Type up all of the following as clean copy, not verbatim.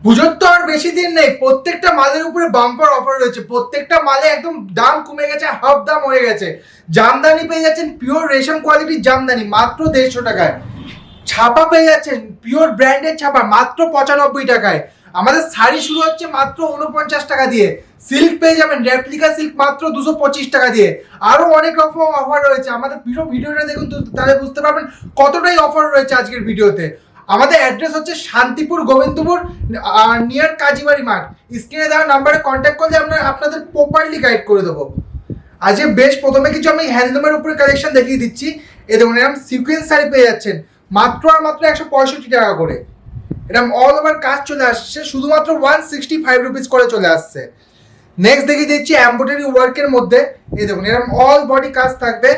পুজোর তো আর বেশি দিন নেই, প্রত্যেকটা মালের উপরে বাম্পার অফার রয়েছে। প্রত্যেকটা মালে একদম দাম কমে গেছে, হাফ দাম হয়ে গেছে। জামদানি পেয়ে যাচ্ছেন পিওর রেশম কোয়ালিটির জামদানি মাত্র 150 টাকায়। ছাপা পেয়ে যাচ্ছেন পিওর ব্র্যান্ডের ছাপা মাত্র 95 টাকায়। আমাদের শাড়ি শুরু হচ্ছে মাত্র 49 টাকা দিয়ে। সিল্ক পেয়ে যাবেন রেপ্লিকা সিল্ক মাত্র 225 টাকা দিয়ে। আরো অনেক রকম অফার রয়েছে। আমাদের পুরো ভিডিওটা দেখুন তো, তাহলে বুঝতে পারবেন কতটাই অফার রয়েছে আজকের ভিডিওতে। আমাদের অ্যাড্রেস হচ্ছে শান্তিপুর গোবিন্দপুর নিয়ার কাজীবাড়ি মাঠ। স্ক্রিনে দেওয়া নাম্বারে কন্ট্যাক্ট করলে আমরা আপনাদের প্রপারলি গাইড করে দেবো। আজকে বেশ প্রথমে কিছু আমি হ্যান্ডলুমের উপরে কালেকশন দেখিয়ে দিচ্ছি। এই দেখুন এরকম সিকোয়েন্স শাড়ি পেয়ে যাচ্ছেন মাত্র আর মাত্র 165 টাকা করে। এরকম অল ওভার কাজ চলে আসছে, শুধুমাত্র 165 রুপিস করে চলে আসছে। নেক্সট দেখিয়ে দিচ্ছি এমব্রয়ডারি ওয়ার্কের মধ্যে। এই দেখুন এরকম অল বডি কাজ থাকবে।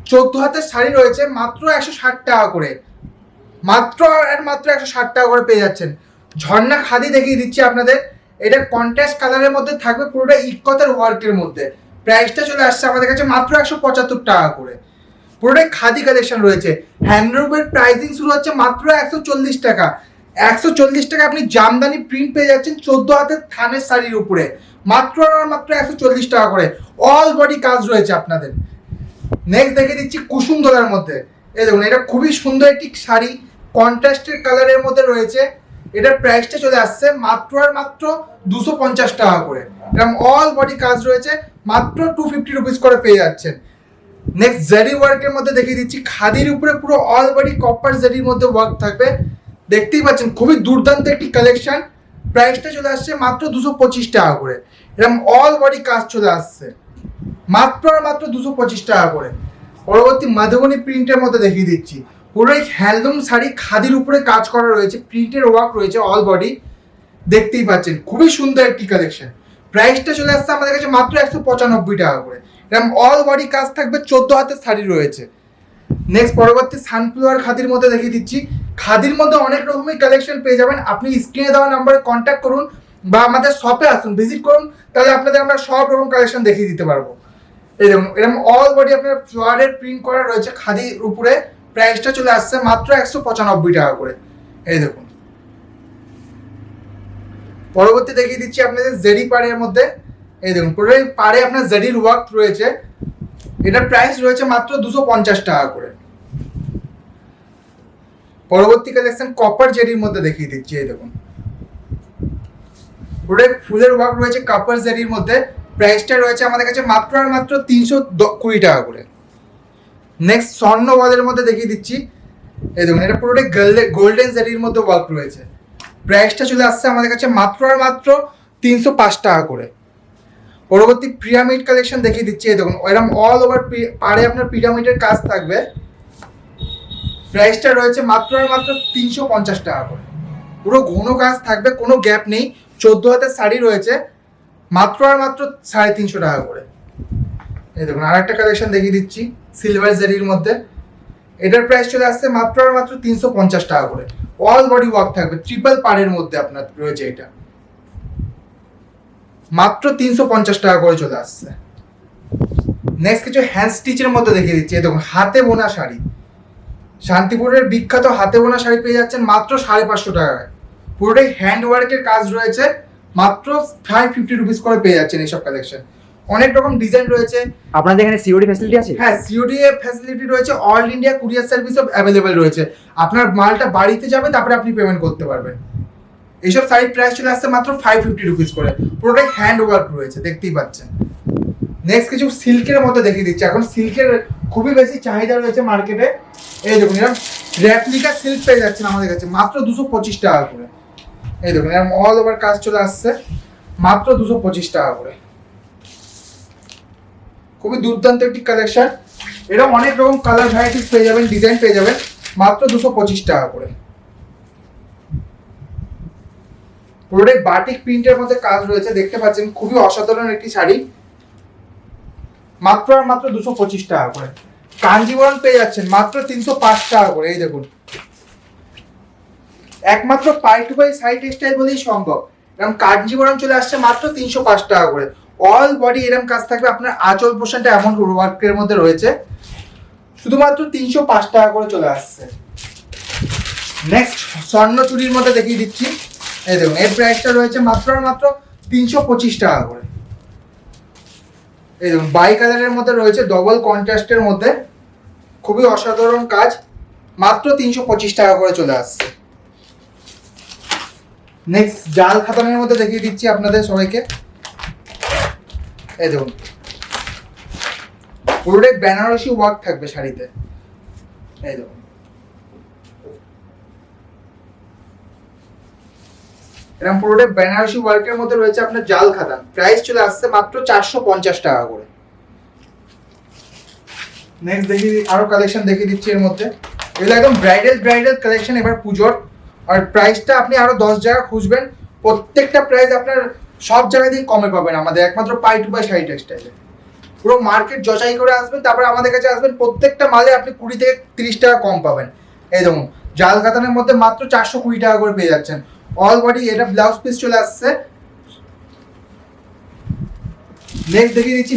14 হাতের শাড়ি রয়েছে মাত্র 160 টাকা করে। মাত্র আর মাত্র 160 টাকা করে পেয়ে যাচ্ছেন। ঝর্ণা খাদি দেখিয়ে দিচ্ছি আপনাদের। এটা কন্ট্রাস্ট কালারের মধ্যে থাকবে, পুরোটা ইকতের ওয়ার্কের মধ্যে। প্রাইসটা চলে আসছে আমাদের কাছে মাত্র 175 টাকা করে। পুরোটাই খাদি কালেকশন রয়েছে। হ্যান্ডলুমের প্রাইসিং শুরু হচ্ছে মাত্র 140 টাকা। 140 টাকা আপনি জামদানি প্রিন্ট পেয়ে যাচ্ছেন 14 হাতের থানের শাড়ির উপরে মাত্র আর মাত্র 140 টাকা করে। অল বডি কাজ রয়েছে আপনাদের। নেক্সট দেখে দিচ্ছি কুসুম দোলার মধ্যে। এই দেখুন এটা খুবই সুন্দর একটি শাড়ি, কন্ট্রাস্টের কালারের মধ্যে রয়েছে। এটার প্রাইসটা চলে আসছে মাত্র আর মাত্র 250 টাকা করে। এরকম অল বডি কাজ রয়েছে মাত্র 250 রুপিস করে পেয়ে যাচ্ছেন। নেক্সট জারি ওয়ার্কের মধ্যে দেখিয়ে দিচ্ছি। খাদির উপরে পুরো অল বডি কপার জারির মধ্যে ওয়ার্ক থাকবে। দেখতেই পাচ্ছেন খুবই দুর্দান্ত একটি কালেকশন। প্রাইসটা চলে আসছে মাত্র 225 টাকা করে। এরকম অল বডি কাজ চলে আসছে মাত্র আর মাত্র 225 টাকা করে। পরবর্তী মাধবনী প্রিন্টের মধ্যে দেখিয়ে দিচ্ছি। পুরো হ্যান্ডলুম শাড়ি খাদির উপরে কাজ করা রয়েছে, প্রিন্টের ওয়ার্ক রয়েছে অল বডি। দেখতেই পাচ্ছেন খুবই সুন্দর একটি কালেকশন। প্রাইসটা চলে আসছে আমাদের কাছে মাত্র 195 টাকা করে। এরকম অল বডি কাজ থাকবে, 14 হাতের শাড়ি রয়েছে। নেক্সট পরবর্তী সানফ্লাওয়ার খাদির মধ্যে দেখিয়ে দিচ্ছি। খাদির মধ্যে অনেক রকমের কালেকশন পেয়ে যাবেন। আপনি স্ক্রিনে দেওয়া নাম্বারে কন্ট্যাক্ট করুন বা আমাদের শপে আসুন, ভিজিট করুন, তাহলে আপনাদের আমরা সব রকম কালেকশন দেখিয়ে দিতে পারবো। এই দেখুন এরকম অল বডি আপনার ফ্লোয়ারের প্রিন্ট করা রয়েছে খাদির উপরে। প্রাইসটা চলে আসছে মাত্র 195 টাকা করে। এই দেখুন পরবর্তী দেখিয়ে দিচ্ছি আপনাদের জেরি পাড়ের মধ্যে। এই দেখুন পুরো পাড়ে আপনার জেরির ওয়ার্ক রয়েছে। এটার প্রাইস রয়েছে মাত্র 250 টাকা করে। পরবর্তী কালেকশন কপার জেরির মধ্যে দেখিয়ে দিচ্ছি। এই দেখুন পুরো ফুলের ওয়ার্ক রয়েছে কপার জেরির মধ্যে। প্রাইসটা রয়েছে আমাদের কাছে মাত্র আর মাত্র 320 টাকা করে। নেক্সট স্বর্ণ ওয়ালের মধ্যে দেখিয়ে দিচ্ছি। এই দেখুন এটা পুরোটাই গোল্ডেন জেরির মধ্যে ওয়ার্ক রয়েছে। প্রাইসটা চলে আসছে আমাদের কাছে মাত্র আর মাত্র 305 টাকা করে। পরবর্তী পিরামিড কালেকশন দেখিয়ে দিচ্ছি। এই দেখুন এরকম অল ওভার পাড়ে আপনার পিরামিডের কাজ থাকবে। প্রাইসটা রয়েছে মাত্র আর মাত্র 350 টাকা করে। পুরো ঘন কাজ থাকবে, কোনো গ্যাপ নেই। 14 হাতের শাড়ি রয়েছে মাত্র আর মাত্র 350 টাকা করে। এই দেখুন আর একটা কালেকশন দেখিয়ে দিচ্ছি সিলভার জেরির মধ্যে। এটার প্রাইস চলে আসছে মাত্র আর মাত্র 350 টাকা করে। অল বডি ওয়ার্ক থাকবে, ট্রিপল পাড়ের মধ্যে আপনার রয়েছে। এটা মাত্র 350 টাকা করে চলে আসছে। নেক্সট কিছু হ্যান্ড স্টিচের মধ্যে দেখিয়ে দিচ্ছি। এই দেখুন হাতে বোনা শাড়ি, শান্তিপুরের বিখ্যাত হাতে বোনা শাড়ি পেয়ে যাচ্ছেন মাত্র 550 টাকায়। পুরোটাই হ্যান্ড ওয়ার্কের কাজ রয়েছে, মাত্র 550 রুপিস করে পেয়ে যাচ্ছেন এইসব কালেকশন। অনেক রকম ডিজাইন রয়েছে। আপনাদের এখানে সিওডি ফ্যাসিলিটি আছে? হ্যাঁ, সিওডি ফ্যাসিলিটি রয়েছে। অল ইন্ডিয়া কুরিয়ার সার্ভিসও অ্যাভেলেবেল রয়েছে। আপনার মালটা বাড়িতে যাবে, তারপরে আপনি পেমেন্ট করতে পারবেন। এইসব শাড়ির প্রাইস চলে আসছে মাত্র 550 রুপিস করে। পুরোটাই হ্যান্ড ওয়ার্ক রয়েছে, দেখতেই পাচ্ছেন। নেক্সট কিছু সিল্কের মধ্যে দেখিয়ে দিচ্ছি। এখন সিল্কের খুবই বেশি চাহিদা রয়েছে মার্কেটে। এই দেখুন এরকম রেপ্লিকা সিল্ক পেয়ে যাচ্ছেন আমাদের কাছে মাত্র 225 টাকা করে। এই দেখুন এরকম অল ওভার কাজ চলে আসছে মাত্র 225 টাকা করে। খুবই দুর্দান্ত একটি কালেকশন। এরকম অনেক রকম কালার ভ্যারাইটিস পেয়ে যাবেন, ডিজাইন পেয়ে যাবেন মাত্র 225 টাকা করে। পুরোটাই বাটিক প্রিন্টের মধ্যে কাজ রয়েছে, দেখতে পাচ্ছেন খুবই অসাধারণ একটি শাড়ি। মাত্র আর মাত্র 225 টাকা করে। কাঞ্জিবরম পেয়ে যাচ্ছেন মাত্র 305 টাকা করে। এই দেখুন একমাত্র পাই টু পাই সাইড টেক্সটাইল বলেই সম্ভব। এরকম কাঞ্জিবরম চলে আসছে মাত্র 305 টাকা করে। অল বডি এরকম কাজ থাকবে। আপনার আঁচল পোর্শনটা এমন ওয়ার্কের মধ্যে রয়েছে, শুধুমাত্র 305 টাকা করে চলে আসছে। নেক্সট স্বর্ণ চুরির মধ্যে দেখিয়ে দিচ্ছি। এই দেখুন এর প্রাইসটা রয়েছে মাত্র আর মাত্র 325 টাকা করে। এই দেখুন বাই কালারের মধ্যে রয়েছে, ডবল কন্ট্রাস্টের মধ্যে, খুবই অসাধারণ কাজ, মাত্র 325 টাকা করে চলে আসছে। নেক্সট জাল খাতানের মধ্যে দেখিয়ে দিচ্ছি আপনাদের সবাইকে। এই দেখুন পুরোটাই বেনারসি ওয়ার্ক থাকবে শাড়িতে। এই দেখুন এরকম পুরোটাই বেনারসি ওয়ার্কের মধ্যে রয়েছে আপনার জাল খাতান। প্রাইস চলে আসছে মাত্র 450 টাকা করে। নেক্সট দেখি আরো কালেকশন দেখিয়ে দিচ্ছি এর মধ্যে। এগুলো একদম ব্রাইডাল কালেকশন এবার পুজোর। আর প্রাইসটা আপনি আরো 10 জায়গা খুঁজবেন, প্রত্যেকটা প্রাইস আপনার সব জায়গা দিয়ে কমে পাবেন আমাদের একমাত্র পাই টু পাই শাড়ি টেক্সটাইলে। পুরো মার্কেট যাচাই করে আসবেন, তারপরে আমাদের কাছে আসবেন, প্রত্যেকটা মালে আপনি 20 থেকে 30 টাকা কম পাবেন। এই দেখুন জাল কাতানের মধ্যে মাত্র 420 টাকা করে পেয়ে যাচ্ছেন। অল বডি এটা ব্লাউজ পিস চলে আসছে। নেক্সট দেখিয়ে দিচ্ছি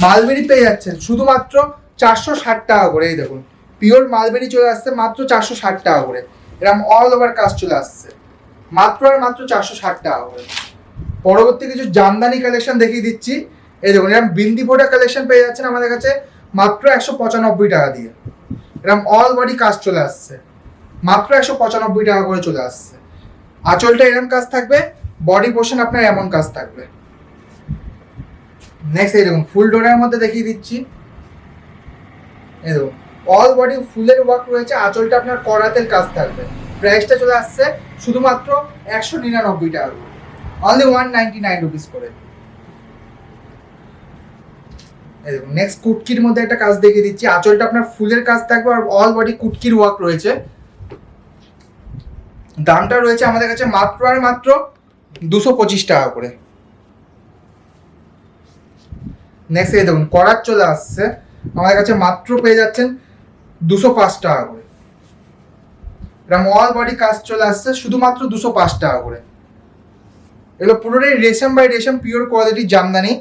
মালবেরি পেয়ে যাচ্ছেন শুধুমাত্র 460 টাকা করে। এই দেখুন পিওর মালবেরি চলে আসছে মাত্র 460 টাকা করে। এরকম অল ওভার কাজ চলে আসছে মাত্র আর মাত্র 460 টাকা করে। পরবর্তী কিছু জামদানি কালেকশন দেখিয়ে দিচ্ছি। এই দেখুন এরকম বিন্দি ফোটা কালেকশন পেয়ে যাচ্ছেন আমাদের কাছে মাত্র 195 টাকা দিয়ে। এরকম অল বডি কাজ চলে আসছে মাত্র 195 টাকা করে চলে আসছে। আঁচলটা এরকম কাজ থাকবে, বডি পোর্শন আপনার এমন কাজ থাকবে। নেক্সট এই দেখুন ফুল ডোরের মধ্যে দেখিয়ে দিচ্ছি। এই দেখুন অল বডি ফুলের ওয়ার্ক রয়েছে, আঁচলটা আপনার করাতের কাজ থাকবে। প্রাইসটা চলে আসছে শুধুমাত্র 199 টাকা করে, অনলি 199 রুপিস করে। এই দেখুন নেক্সট কুটকির মধ্যে একটা কাজ দেখিয়ে দিচ্ছি। আঁচলটা আপনার ফুলের কাজ থাকবে আর অল বডি কুটকির ওয়ার্ক রয়েছে। দামটা রয়েছে আমাদের কাছে মাত্র আর মাত্র 225 টাকা করে। নেক্সট এই দেখুন করাত চলে আসছে আমাদের কাছে মাত্র পেয়ে যাচ্ছেন 205 টাকা করে। এরকম অল বডি কাজ চলে আসছে শুধুমাত্র 205 টাকা করে। এগুলো পুরোটাই রেশম বাই রেশম পিওর কোয়ালিটির জামদানি।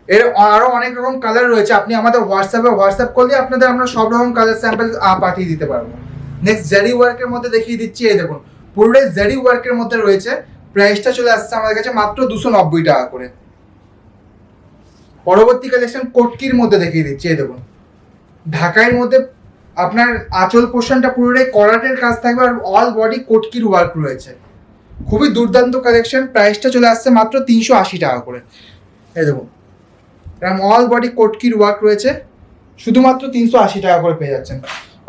এর আরও অনেক রকম কালার রয়েছে, আপনি আমাদের হোয়াটসঅ্যাপ করলে আপনাদের আমরা সব রকম কালার স্যাম্পল পাঠিয়ে দিতে পারবো। নেক্সট জারি ওয়ার্কের মধ্যে দেখিয়ে দিচ্ছি। এই দেখুন পুরোটাই জারি ওয়ার্কের মধ্যে রয়েছে। প্রাইসটা চলে আসছে আমাদের কাছে মাত্র 290 টাকা করে। পরবর্তী কালেকশন কোটকির মধ্যে দেখিয়ে দিচ্ছি। এই দেখুন ঢাকাইয়ের মধ্যে আপনার আঁচল পোর্শনটা পুরোটাই করাটের কাজ থাকবে আর অল বডি কোটকির ওয়ার্ক রয়েছে। খুবই দুর্দান্ত কালেকশন। প্রাইসটা চলে আসছে মাত্র 380 টাকা করে। এই দেখুন এরকম অল বডি কোটকির ওয়ার্ক রয়েছে, শুধুমাত্র 380 টাকা করে পেয়ে যাচ্ছেন।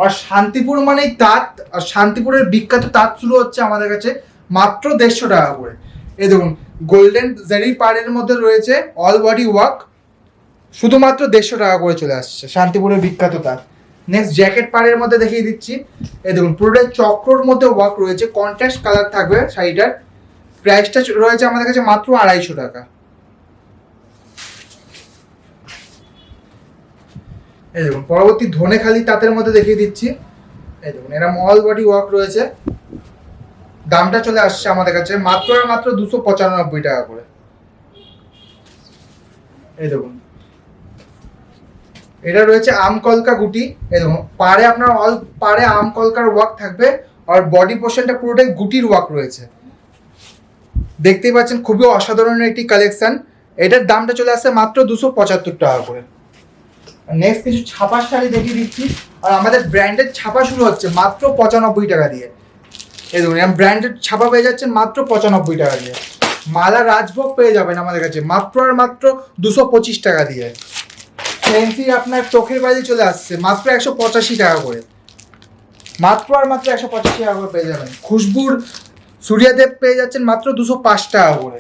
আর শান্তিপুর মানেই তাঁত, আর শান্তিপুরের বিখ্যাত তাঁত শুরু হচ্ছে আমাদের কাছে মাত্র 150 টাকা করে। এই দেখুন গোল্ডেন জারি পাড়ের মধ্যে রয়েছে অল বডি ওয়ার্ক, শুধুমাত্র 150 টাকা করে চলে আসছে শান্তিপুরের বিখ্যাত তাঁত। নেক্সট জ্যাকেট পাড়ের মধ্যে দেখিয়ে দিচ্ছি। এই দেখুন পুরোটাই চক্রর মধ্যে ওয়ার্ক রয়েছে, কন্ট্রাস্ট কালার থাকবে শাড়িটার। প্রাইসটা রয়েছে আমাদের কাছে মাত্র 250 টাকা। এই দেখুন পরবর্তী ধনেখালি তাঁতের মধ্যে দেখিয়ে দিচ্ছি। এই দেখুন এরকম অল বডি ওয়ার্ক রয়েছে। দামটা চলে আসছে আমাদের কাছে মাত্র আর মাত্র 295 টাকা করে। এই দেখুন এটা রয়েছে আমকলকা গুটি। এই দেখুন পাড়ে আপনার অল পাড়ে আমকলকার ওয়ার্ক থাকবে আর বডি পোর্শনটা পুরোটাই গুটির ওয়ার্ক রয়েছে। দেখতেই পাচ্ছেন খুবই অসাধারণ একটি কালেকশন। এটার দামটা চলে আসছে মাত্র 275 টাকা করে। নেক্সট কিছু ছাপার শাড়ি দেখিয়ে দিচ্ছি। আর আমাদের ব্র্যান্ডেড ছাপা শুরু হচ্ছে মাত্র 95 টাকা দিয়ে। এই দেখুন ব্র্যান্ডেড ছাপা পেয়ে যাচ্ছেন মাত্র 95 টাকা দিয়ে। মালা রাজভোগ পেয়ে যাবেন আমাদের কাছে মাত্র আর মাত্র 225 টাকা দিয়ে। ফ্যান্সি আপনার চোখের বাড়ি চলে আসছে মাত্র 185 টাকা করে, মাত্র আর মাত্র 185 টাকা করে পেয়ে যাবেন। খুশবুর সূর্যাদেব পেয়ে যাচ্ছেন মাত্র 205 টাকা করে।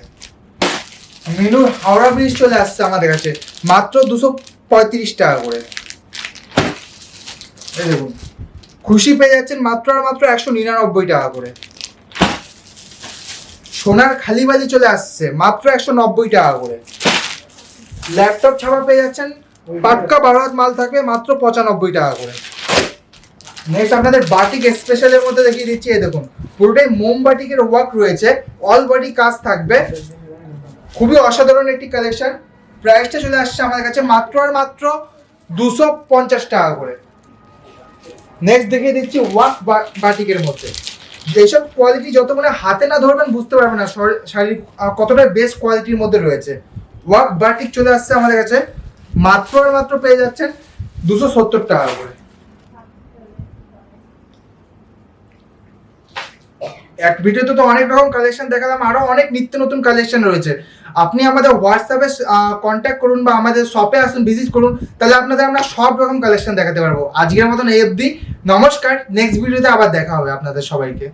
মেনুর হাওড়া ব্রিজ চলে আসছে আমাদের কাছে মাত্র 235 টাকা করে। এই দেখুন খুশি পেয়ে যাচ্ছেন মাত্র আর মাত্র 199 টাকা করে। সোনার খালিবালি চলে আসছে মাত্র 190 টাকা করে। ল্যাপটপ ছাপা পেয়ে যাচ্ছেন পাক্কা 12 হাত মাল থাকবে মাত্র 95 টাকা করে। নেক্সট আপনাদের বাটিক স্পেশালের মধ্যে দেখিয়ে দিচ্ছি। এই দেখুন পুরোটাই মোমবাটিকের ওয়ার্ক রয়েছে, অল বডি কাজ থাকবে, খুবই অসাধারণ একটি কালেকশন। প্রাইসটা চলে আসছে আমাদের কাছে মাত্র আর মাত্র 250 টাকা করে। নেক্সট দেখিয়ে দিচ্ছি ওয়ার্ক বাটিকের মধ্যে। যেসব কোয়ালিটি যত মানে হাতে না ধরবেন বুঝতে পারবেন না শাড়ি কতটা বেস্ট কোয়ালিটির মধ্যে রয়েছে। ওয়ার্ক বাটিক চলে আসছে আমাদের কাছে, মাত্র আর মাত্র পেয়ে যাচ্ছেন 270 টাকা করে। এক ভিডিওতে তো অনেক রকম কালেকশন দেখালাম, আরো অনেক নিত্য নতুন কালেকশন রয়েছে। আপনি আমাদের হোয়াটসঅ্যাপে কন্ট্যাক্ট করুন বা আমাদের শপে আসুন, ভিজিট করুন, তাহলে আপনাদের আমরা সব রকম কালেকশন দেখাতে পারবো। আজকের মতন এই অবধি, নমস্কার। নেক্সট ভিডিওতে আবার দেখা হবে আপনাদের সবাইকে।